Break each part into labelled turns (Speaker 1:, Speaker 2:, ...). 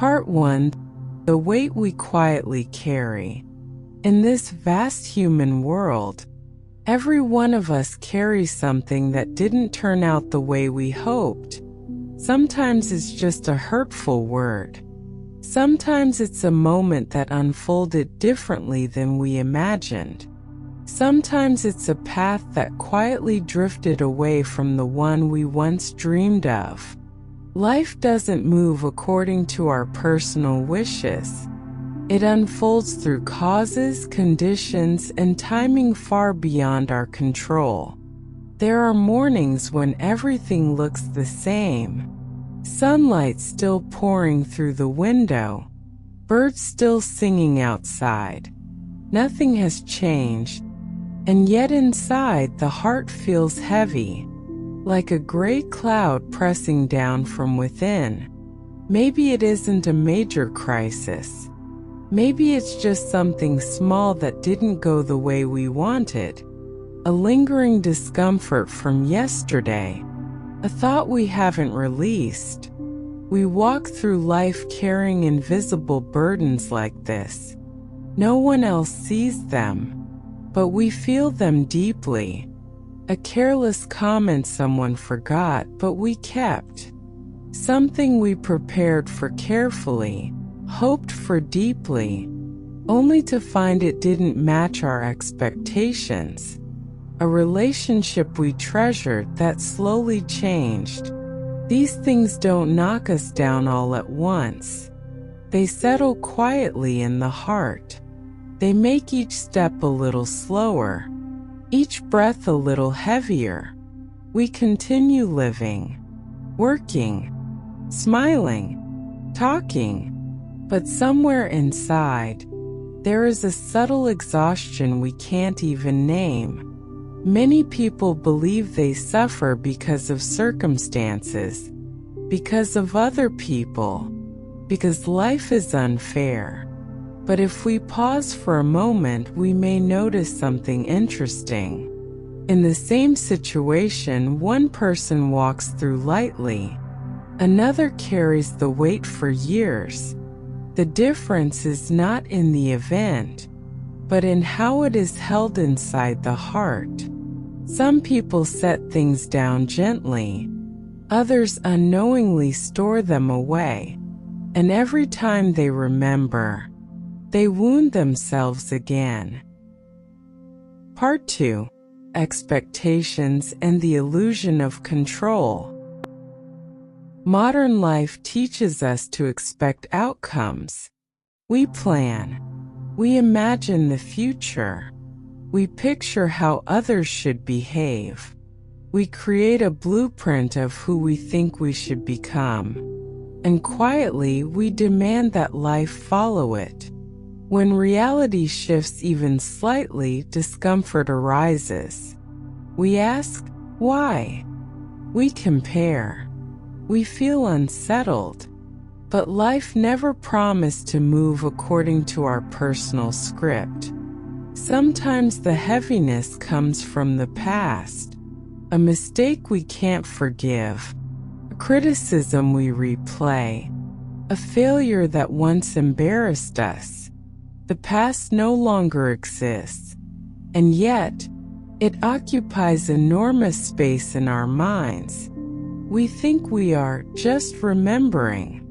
Speaker 1: Part 1. The weight we quietly carry. In this vast human world, every one of us carries something that didn't turn out the way we hoped. Sometimes it's just a hurtful word. Sometimes it's a moment that unfolded differently than we imagined. Sometimes it's a path that quietly drifted away from the one we once dreamed of. Life doesn't move according to our personal wishes. It unfolds through causes, conditions, and timing far beyond our control. There are mornings when everything looks the same. Sunlight still pouring through the window. Birds still singing outside. Nothing has changed. And yet inside, the heart feels heavy, like a gray cloud pressing down from within. Maybe it isn't a major crisis. Maybe it's just something small that didn't go the way we wanted. A lingering discomfort from yesterday. A thought we haven't released. We walk through life carrying invisible burdens like this. No one else sees them, but we feel them deeply. A careless comment someone forgot, but we kept. Something we prepared for carefully, hoped for deeply, only to find it didn't match our expectations. A relationship we treasured that slowly changed. These things don't knock us down all at once. They settle quietly in the heart. They make each step a little slower, each breath a little heavier. We continue living, working, smiling, talking, but somewhere inside, there is a subtle exhaustion we can't even name. Many people believe they suffer because of circumstances, because of other people, because life is unfair. But if we pause for a moment, we may notice something interesting. In the same situation, one person walks through lightly, another carries the weight for years. The difference is not in the event, but in how it is held inside the heart. Some people set things down gently, others unknowingly store them away, and every time they remember, they wound themselves again. Part 2. Expectations and the illusion of control. Modern life teaches us to expect outcomes. We plan. We imagine the future. We picture how others should behave. We create a blueprint of who we think we should become. And quietly, we demand that life follow it. When reality shifts even slightly, discomfort arises. We ask, why? We compare. We feel unsettled. But life never promised to move according to our personal script. Sometimes the heaviness comes from the past, a mistake we can't forgive, a criticism we replay, a failure that once embarrassed us. The past no longer exists, and yet it occupies enormous space in our minds. We think we are just remembering,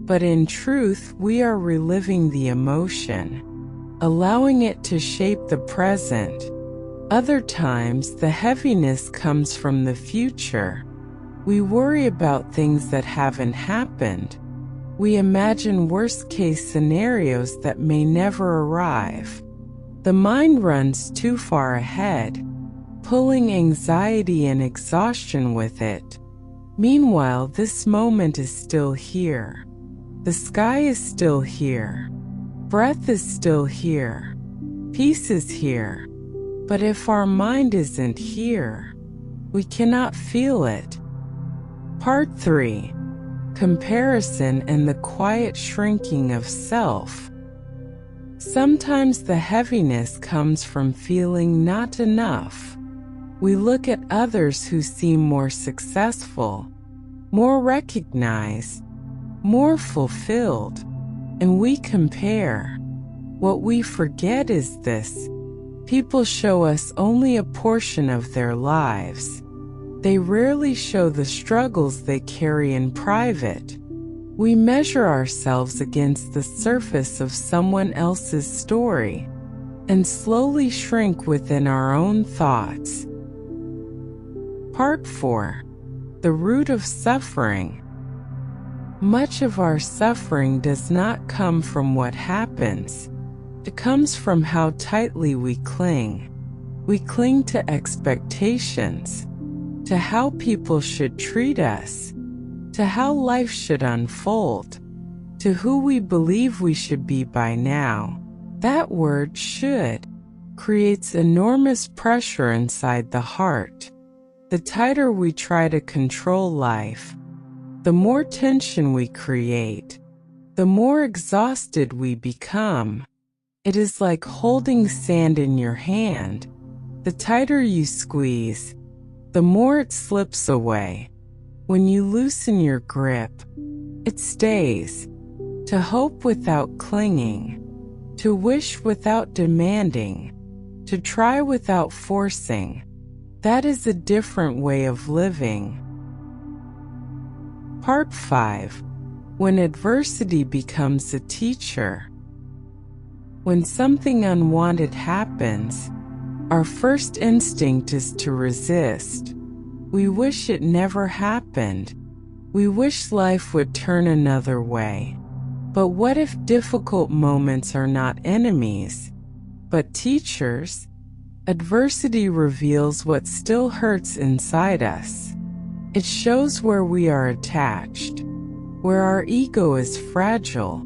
Speaker 1: but in truth we are reliving the emotion, allowing it to shape the present. Other times the heaviness comes from the future. We worry about things that haven't happened. We imagine worst-case scenarios that may never arrive. The mind runs too far ahead, pulling anxiety and exhaustion with it. Meanwhile, this moment is still here. The sky is still here. Breath is still here. Peace is here. But if our mind isn't here, we cannot feel it. Part 3. Comparison and the quiet shrinking of self. Sometimes the heaviness comes from feeling not enough. We look at others who seem more successful, more recognized, more fulfilled, and we compare. What we forget is this: people show us only a portion of their lives. They rarely show the struggles they carry in private. We measure ourselves against the surface of someone else's story and slowly shrink within our own thoughts. Part 4. The root of suffering. Much of our suffering does not come from what happens. It comes from how tightly we cling. We cling to expectations, to how people should treat us, to how life should unfold, to who we believe we should be by now. That word "should" creates enormous pressure inside the heart. The tighter we try to control life, the more tension we create, the more exhausted we become. It is like holding sand in your hand. The tighter you squeeze, the more it slips away. When you loosen your grip, it stays. To hope without clinging, to wish without demanding, to try without forcing, that is a different way of living. Part 5. When adversity becomes a teacher. When something unwanted happens, our first instinct is to resist. We wish it never happened. We wish life would turn another way. But what if difficult moments are not enemies, but teachers? Adversity reveals what still hurts inside us. It shows where we are attached, where our ego is fragile,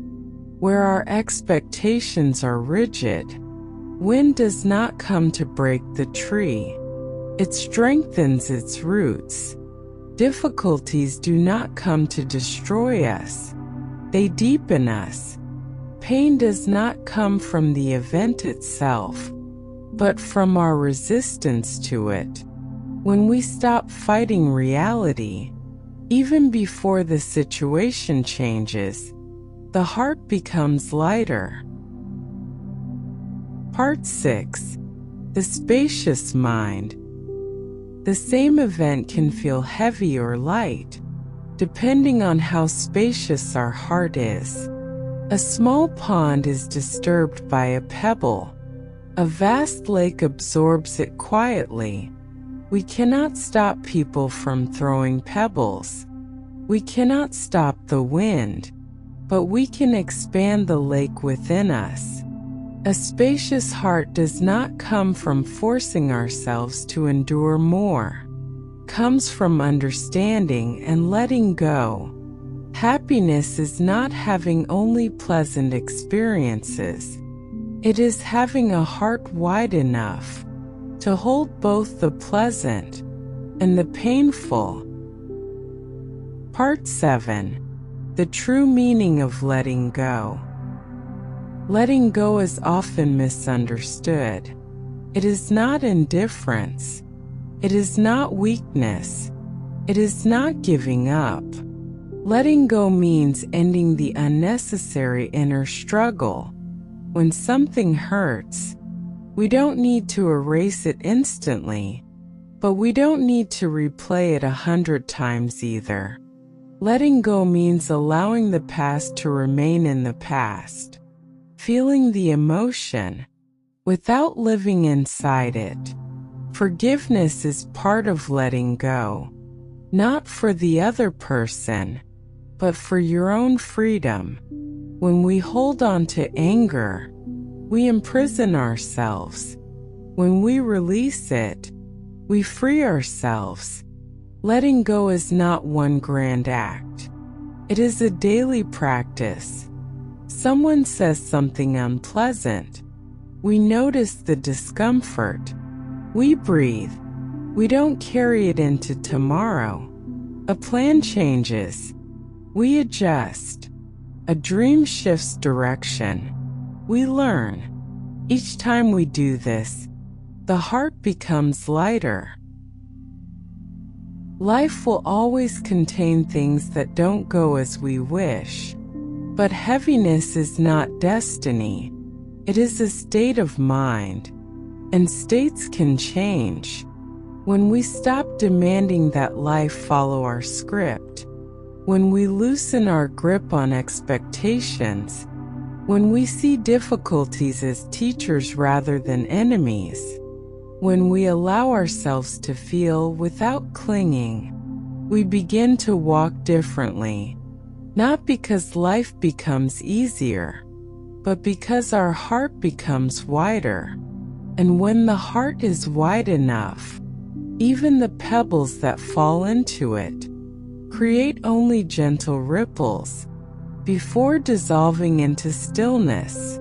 Speaker 1: where our expectations are rigid. Wind does not come to break the tree. It strengthens its roots. Difficulties do not come to destroy us. They deepen us. Pain does not come from the event itself, but from our resistance to it. When we stop fighting reality, even before the situation changes, the heart becomes lighter. Part 6. The spacious mind. The same event can feel heavy or light, depending on how spacious our heart is. A small pond is disturbed by a pebble. A vast lake absorbs it quietly. We cannot stop people from throwing pebbles. We cannot stop the wind, but we can expand the lake within us. A spacious heart does not come from forcing ourselves to endure more. It comes from understanding and letting go. Happiness is not having only pleasant experiences. It is having a heart wide enough to hold both the pleasant and the painful. Part 7. The true meaning of letting go. Letting go is often misunderstood. It is not indifference. It is not weakness. It is not giving up. Letting go means ending the unnecessary inner struggle. When something hurts, we don't need to erase it instantly, but we don't need to replay it 100 times either. Letting go means allowing the past to remain in the past, feeling the emotion without living inside it. Forgiveness is part of letting go, not for the other person, but for your own freedom. When we hold on to anger, we imprison ourselves. When we release it, we free ourselves. Letting go is not one grand act. It is a daily practice. Someone says something unpleasant. We notice the discomfort. We breathe. We don't carry it into tomorrow. A plan changes. We adjust. A dream shifts direction. We learn. Each time we do this, the heart becomes lighter. Life will always contain things that don't go as we wish. But heaviness is not destiny. It is a state of mind, and states can change. When we stop demanding that life follow our script, when we loosen our grip on expectations, when we see difficulties as teachers rather than enemies, when we allow ourselves to feel without clinging, we begin to walk differently, not because life becomes easier, but because our heart becomes wider. And when the heart is wide enough, even the pebbles that fall into it create only gentle ripples before dissolving into stillness.